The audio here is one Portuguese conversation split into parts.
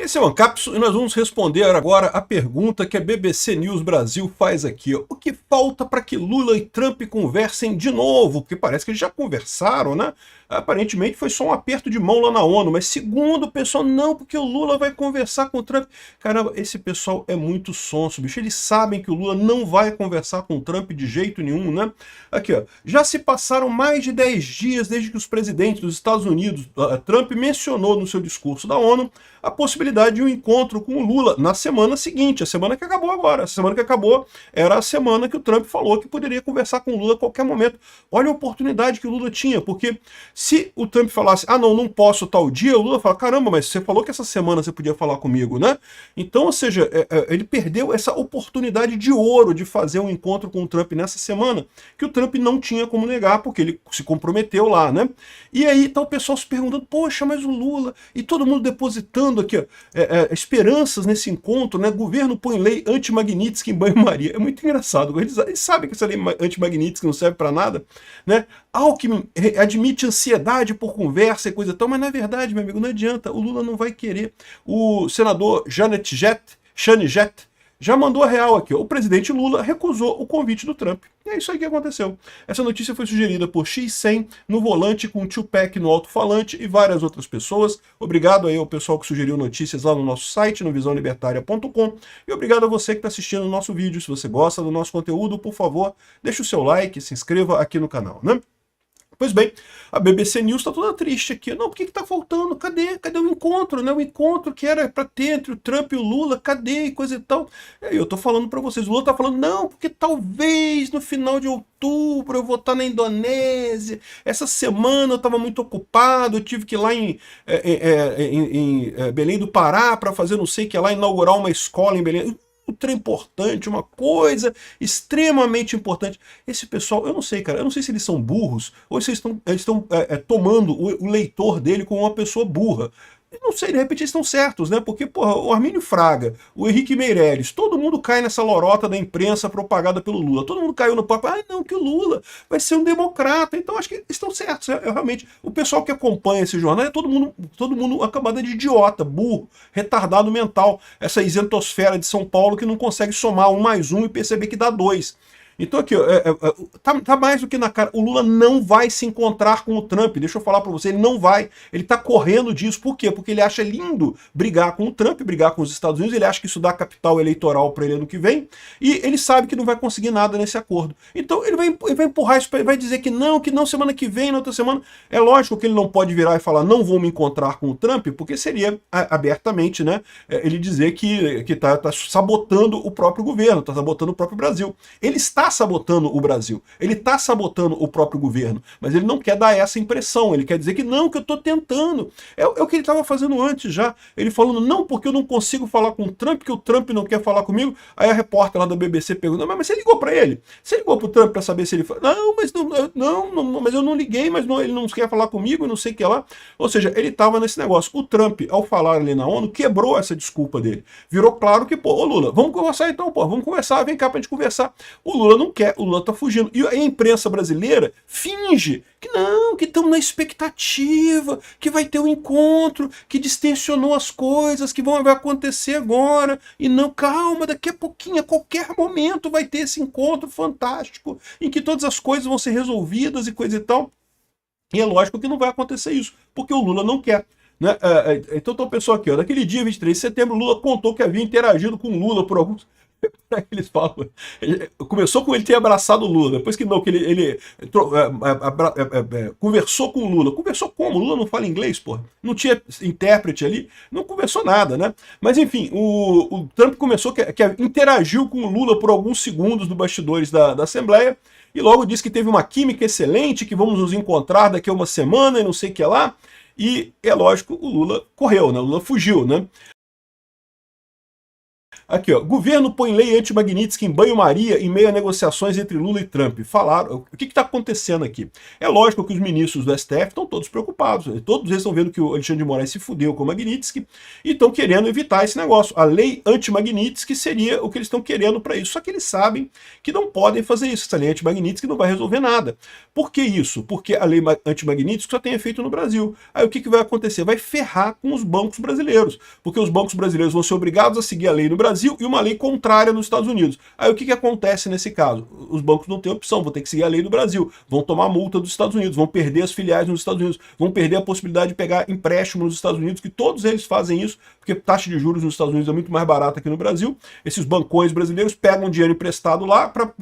Esse é o Ancapsu e nós vamos responder agora a pergunta que a BBC News Brasil faz aqui. O que falta para que Lula e Trump conversem de novo? Porque parece que eles já conversaram, né? Aparentemente foi só um aperto de mão lá na ONU, mas segundo o pessoal, não, porque o Lula vai conversar com o Trump. Caramba, esse pessoal é muito sonso, bicho. Eles sabem que o Lula não vai conversar com o Trump de jeito nenhum, né? Aqui, ó. Já se passaram mais de 10 dias desde que os presidentes dos Estados Unidos, Trump, mencionou no seu discurso da ONU a possibilidade de um encontro com o Lula na semana seguinte, a semana que acabou agora. A semana que acabou era a semana que o Trump falou que poderia conversar com o Lula a qualquer momento. Olha a oportunidade que o Lula tinha, porque se o Trump falasse, não posso tal dia, o Lula fala, caramba, mas você falou que essa semana você podia falar comigo, né? Então, ou seja, ele perdeu essa oportunidade de ouro de fazer um encontro com o Trump nessa semana, que o Trump não tinha como negar, porque ele se comprometeu lá, né? E aí tá o pessoal se perguntando, poxa, mas o Lula, e todo mundo depositando aqui, ó, esperanças nesse encontro, né? Governo põe lei anti-Magnitsky em banho-maria. É muito engraçado, eles sabem que essa lei anti-Magnitsky não serve para nada, né? Alckmin admite ansiedade por conversa e coisa e tal, mas na verdade, meu amigo, não adianta, o Lula não vai querer. O senador Janet Jet já mandou a real aqui, ó. O presidente Lula recusou o convite do Trump. E é isso aí que aconteceu. Essa notícia foi sugerida por X100 no volante com Tupac no alto-falante e várias outras pessoas. Obrigado aí ao pessoal que sugeriu notícias lá no nosso site, no visãolibertaria.com. E obrigado a você que está assistindo o nosso vídeo. Se você gosta do nosso conteúdo, por favor, deixe o seu like, se inscreva aqui no canal, né? Pois bem, a BBC News está toda triste aqui. Não, por que está faltando? Cadê? Cadê o encontro? Né? O encontro que era para ter entre o Trump e o Lula, cadê? E coisa e tal. E aí eu estou falando para vocês, o Lula está falando, não, porque talvez no final de outubro eu vou estar na Indonésia. Essa semana eu estava muito ocupado, eu tive que ir lá em Belém do Pará para fazer não sei o que lá, inaugurar uma escola em Belém. Ultra importante, uma coisa extremamente importante. Esse pessoal, eu não sei, cara, eu não sei se eles são burros ou se eles estão tomando o leitor dele como uma pessoa burra. Eu não sei, de repente eles estão certos, né? Porque, porra, o Armínio Fraga, o Henrique Meirelles, todo mundo cai nessa lorota da imprensa propagada pelo Lula. Todo mundo caiu no papo, não, que o Lula vai ser um democrata. Então acho que estão certos. Realmente, o pessoal que acompanha esse jornal é todo mundo acabado de idiota, burro, retardado mental. Essa isentosfera de São Paulo que não consegue somar 1 mais 1 e perceber que dá 2. Então aqui, tá mais do que na cara, o Lula não vai se encontrar com o Trump, deixa eu falar para você, ele não vai, ele tá correndo disso, por quê? Porque ele acha lindo brigar com o Trump, brigar com os Estados Unidos, ele acha que isso dá capital eleitoral para ele ano que vem, e ele sabe que não vai conseguir nada nesse acordo. Então ele vai empurrar isso, vai dizer que não semana que vem, na outra semana. É lógico que ele não pode virar e falar, não vou me encontrar com o Trump, porque seria abertamente, né, ele dizer que tá sabotando o próprio governo, tá sabotando o próprio Brasil. Ele está sabotando o Brasil, ele está sabotando o próprio governo, mas ele não quer dar essa impressão, ele quer dizer que não, que eu estou tentando. É o que ele estava fazendo antes já, ele falando, não, porque eu não consigo falar com o Trump, porque o Trump não quer falar comigo. Aí a repórter lá da BBC pergunta, mas você ligou para ele? Você ligou para o Trump para saber se ele... Não, mas eu não liguei, mas não, ele não quer falar comigo, não sei o que lá. Ou seja, ele estava nesse negócio. O Trump, ao falar ali na ONU, quebrou essa desculpa dele. Virou claro que, ô Lula, vamos conversar então, vamos conversar, vem cá pra gente conversar. O Lula não quer, o Lula tá fugindo. E a imprensa brasileira finge que não, que estamos na expectativa, que vai ter um encontro, que distensionou as coisas, que vai acontecer agora. E não, calma, daqui a pouquinho, a qualquer momento vai ter esse encontro fantástico, em que todas as coisas vão ser resolvidas e coisa e tal. E é lógico que não vai acontecer isso, porque o Lula não quer. Né? Então, o pessoal aqui, ó, naquele dia 23 de setembro, Lula contou que havia interagido com Lula por alguns... Eles falam, começou com ele ter abraçado o Lula, depois que não, que ele conversou com o Lula. Conversou como? O Lula não fala inglês, porra. Não tinha intérprete ali, não conversou nada, né? Mas enfim, o Trump começou que interagiu com o Lula por alguns segundos nos bastidores da Assembleia, e logo disse que teve uma química excelente, que vamos nos encontrar daqui a uma semana e não sei o que lá. E é lógico, o Lula correu, né? O Lula fugiu, né? Aqui, ó. Governo põe lei anti-Magnitsky em banho-maria em meio a negociações entre Lula e Trump. Falaram. O que está acontecendo aqui? É lógico que os ministros do STF estão todos preocupados. Todos eles estão vendo que o Alexandre de Moraes se fudeu com o Magnitsky e estão querendo evitar esse negócio. A lei anti-Magnitsky seria o que eles estão querendo para isso. Só que eles sabem que não podem fazer isso. Essa lei anti-Magnitsky não vai resolver nada. Por que isso? Porque a lei anti-Magnitsky só tem efeito no Brasil. Aí o que vai acontecer? Vai ferrar com os bancos brasileiros. Porque os bancos brasileiros vão ser obrigados a seguir a lei no Brasil e uma lei contrária nos Estados Unidos. Aí o que acontece nesse caso? Os bancos não têm opção, vão ter que seguir a lei do Brasil, vão tomar multa dos Estados Unidos, vão perder as filiais nos Estados Unidos, vão perder a possibilidade de pegar empréstimo nos Estados Unidos, que todos eles fazem isso, porque taxa de juros nos Estados Unidos é muito mais barata que no Brasil. Esses bancões brasileiros pegam dinheiro emprestado lá para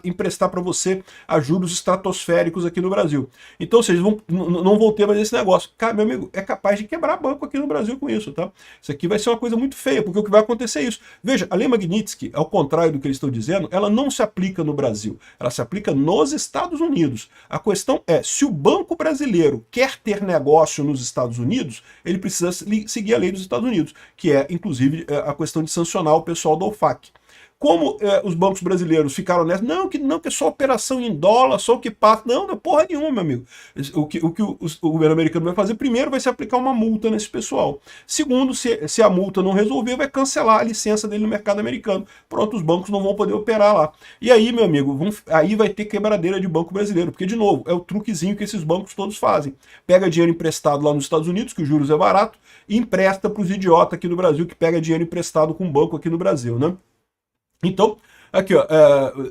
emprestar para você a juros estratosféricos aqui no Brasil. Então, vocês não vão ter mais esse negócio. Cara, meu amigo, é capaz de quebrar banco aqui no Brasil com isso, tá? Isso aqui vai ser uma coisa muito feia, porque o que vai acontecer é isso. Veja, a lei Magnitsky, ao contrário do que eles estão dizendo, ela não se aplica no Brasil, ela se aplica nos Estados Unidos. A questão é, se o banco brasileiro quer ter negócio nos Estados Unidos, ele precisa seguir a lei dos Estados Unidos, que é, inclusive, a questão de sancionar o pessoal da OFAC. Como os bancos brasileiros ficaram nessa, não, que é só operação em dólar, só o que passa, não é porra nenhuma, meu amigo. O que o governo americano vai fazer, primeiro, vai se aplicar uma multa nesse pessoal. Segundo, se a multa não resolver, vai cancelar a licença dele no mercado americano. Pronto, os bancos não vão poder operar lá. E aí, meu amigo, aí vai ter quebradeira de banco brasileiro, porque, de novo, é o truquezinho que esses bancos todos fazem. Pega dinheiro emprestado lá nos Estados Unidos, que os juros é barato, e empresta para os idiotas aqui no Brasil, que pega dinheiro emprestado com banco aqui no Brasil, né? Então, aqui, ó,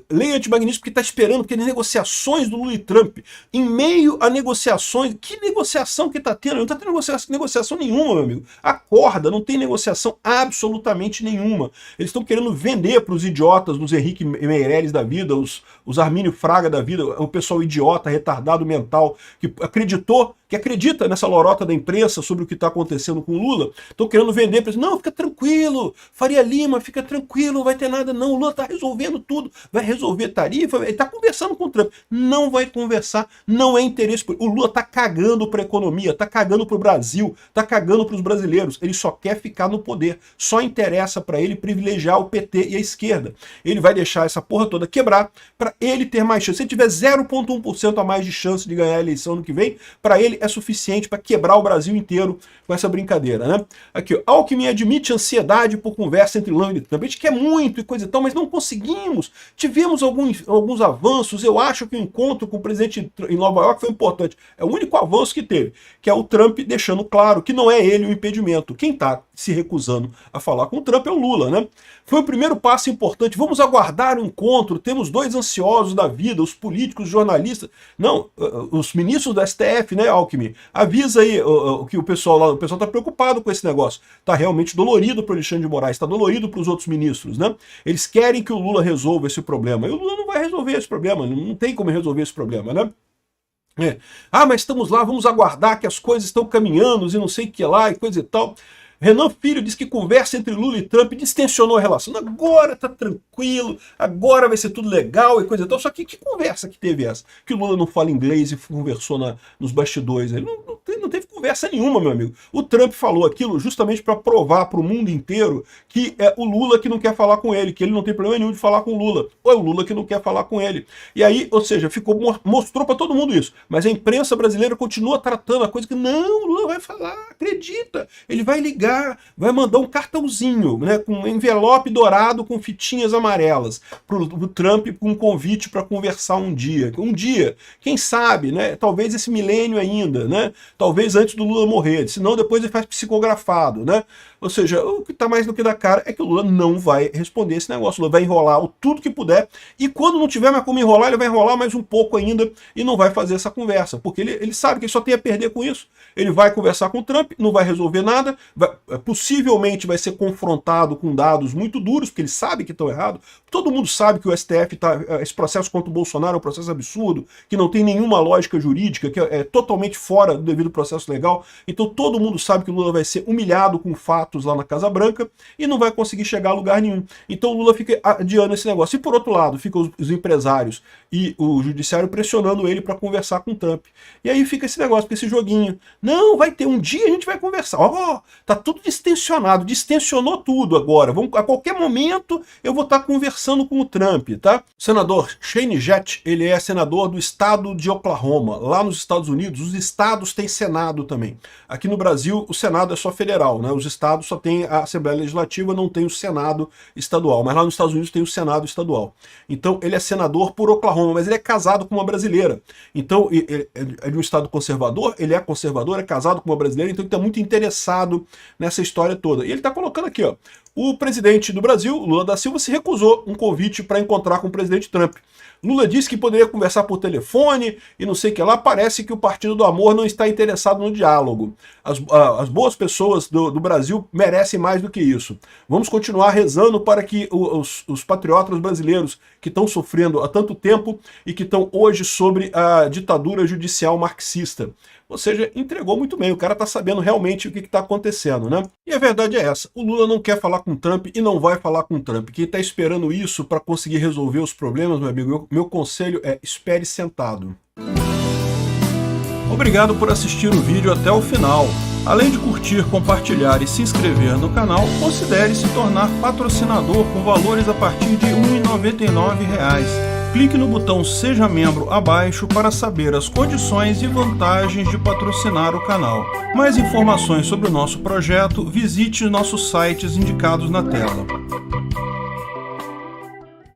lei anti-Magnitsky porque está esperando, porque negociações do Lula e Trump, em meio a negociações, que negociação que está tendo? Não está tendo negociação nenhuma, meu amigo. Acorda, não tem negociação absolutamente nenhuma. Eles estão querendo vender para os idiotas, os Henrique Meirelles da vida, os Armínio Fraga da vida, o pessoal idiota, retardado mental, que acredita nessa lorota da imprensa sobre o que está acontecendo com o Lula, estão querendo vender para eles. Não, fica tranquilo, Faria Lima, fica tranquilo, não vai ter nada não, o Lula está resolvendo tudo, vai resolver tarifa, ele está conversando com o Trump. Não vai conversar, não é interesse. O Lula está cagando para a economia, está cagando para o Brasil, está cagando para os brasileiros, ele só quer ficar no poder, só interessa para ele privilegiar o PT e a esquerda. Ele vai deixar essa porra toda quebrar para ele ter mais chance. Se ele tiver 0,1% a mais de chance de ganhar a eleição no que vem, para ele é suficiente para quebrar o Brasil inteiro com essa brincadeira, né? Aqui, ó, Alckmin admite ansiedade por conversa entre Lula e Trump. A gente quer muito e coisa e tal, mas não conseguimos. Tivemos alguns avanços. Eu acho que o encontro com o presidente em Nova York foi importante. É o único avanço que teve, que é o Trump deixando claro que não é ele o impedimento. Quem está se recusando a falar com o Trump é o Lula, né? Foi o primeiro passo importante. Vamos aguardar o encontro. Temos dois ansiosos da vida, os políticos, os jornalistas. Não, os ministros do STF, né, Alckmin? Avisa aí que o pessoal lá, o pessoal está preocupado com esse negócio. Está realmente dolorido para o Alexandre de Moraes, está dolorido para os outros ministros, né? Eles querem que o Lula resolva esse problema. E o Lula não vai resolver esse problema, não tem como resolver esse problema, né? Ah, mas estamos lá, vamos aguardar que as coisas estão caminhando e não sei o que lá e coisa e tal. Renan Filho diz que conversa entre Lula e Trump distensionou a relação. Agora tá tranquilo, agora vai ser tudo legal e coisa e tal. Só que conversa que teve essa? Que o Lula não fala inglês e conversou nos bastidores. Ele não teve conversa nenhuma, meu amigo. O Trump falou aquilo justamente para provar para o mundo inteiro que é o Lula que não quer falar com ele, que ele não tem problema nenhum de falar com o Lula. Ou é o Lula que não quer falar com ele. E aí, ou seja, mostrou para todo mundo isso. Mas a imprensa brasileira continua tratando a coisa que não, o Lula vai falar, acredita. Ele vai ligar, vai mandar um cartãozinho, né, com um envelope dourado com fitinhas amarelas pro Trump com um convite para conversar um dia. Um dia, quem sabe, né? Talvez esse milênio ainda, né? Talvez antes do Lula morrer, senão depois ele faz psicografado, né? Ou seja, o que está mais do que da cara é que o Lula não vai responder esse negócio. O Lula vai enrolar o tudo que puder e quando não tiver mais como enrolar, ele vai enrolar mais um pouco ainda e não vai fazer essa conversa, porque ele sabe que ele só tem a perder com isso. Ele vai conversar com o Trump, não vai resolver nada, possivelmente vai ser confrontado com dados muito duros, porque ele sabe que estão errados. Todo mundo sabe que o STF esse processo contra o Bolsonaro é um processo absurdo, que não tem nenhuma lógica jurídica, que é totalmente fora do devido processo legal. Então todo mundo sabe que o Lula vai ser humilhado com o fato contatos lá na Casa Branca e não vai conseguir chegar a lugar nenhum. Então o Lula fica adiando esse negócio. E por outro lado, ficam os empresários e o judiciário pressionando ele para conversar com o Trump. E aí fica esse negócio, fica esse joguinho. Não, vai ter um dia, a gente vai conversar. Ó, tá tudo distensionado, distensionou tudo agora. A qualquer momento eu vou estar conversando com o Trump, tá? O senador Shane Jett, ele é senador do estado de Oklahoma. Lá nos Estados Unidos, os estados têm Senado também. Aqui no Brasil, o Senado é só federal, né? Os estados só têm a Assembleia Legislativa, não tem o Senado estadual. Mas lá nos Estados Unidos tem o Senado estadual. Então, ele é senador por Oklahoma, mas ele é casado com uma brasileira. Então, ele é de um estado conservador, ele é conservador, é casado com uma brasileira, então ele está muito interessado nessa história toda. E ele está colocando aqui, ó, o presidente do Brasil, Lula da Silva, se recusou um convite para encontrar com o presidente Trump. Lula disse que poderia conversar por telefone e não sei o que lá. Parece que o Partido do Amor não está interessado no diálogo. As boas pessoas do Brasil merecem mais do que isso. Vamos continuar rezando para que os patriotas brasileiros que estão sofrendo há tanto tempo e que estão hoje sobre a ditadura judicial marxista. Ou seja, entregou muito bem, o cara tá sabendo realmente o que está acontecendo, né? E a verdade é essa, o Lula não quer falar com o Trump e não vai falar com o Trump. Quem está esperando isso para conseguir resolver os problemas, meu amigo, meu conselho é espere sentado. Obrigado por assistir o vídeo até o final. Além de curtir, compartilhar e se inscrever no canal, considere se tornar patrocinador com valores a partir de R$ 1,99. Clique no botão Seja Membro abaixo para saber as condições e vantagens de patrocinar o canal. Mais informações sobre o nosso projeto, visite nossos sites indicados na tela.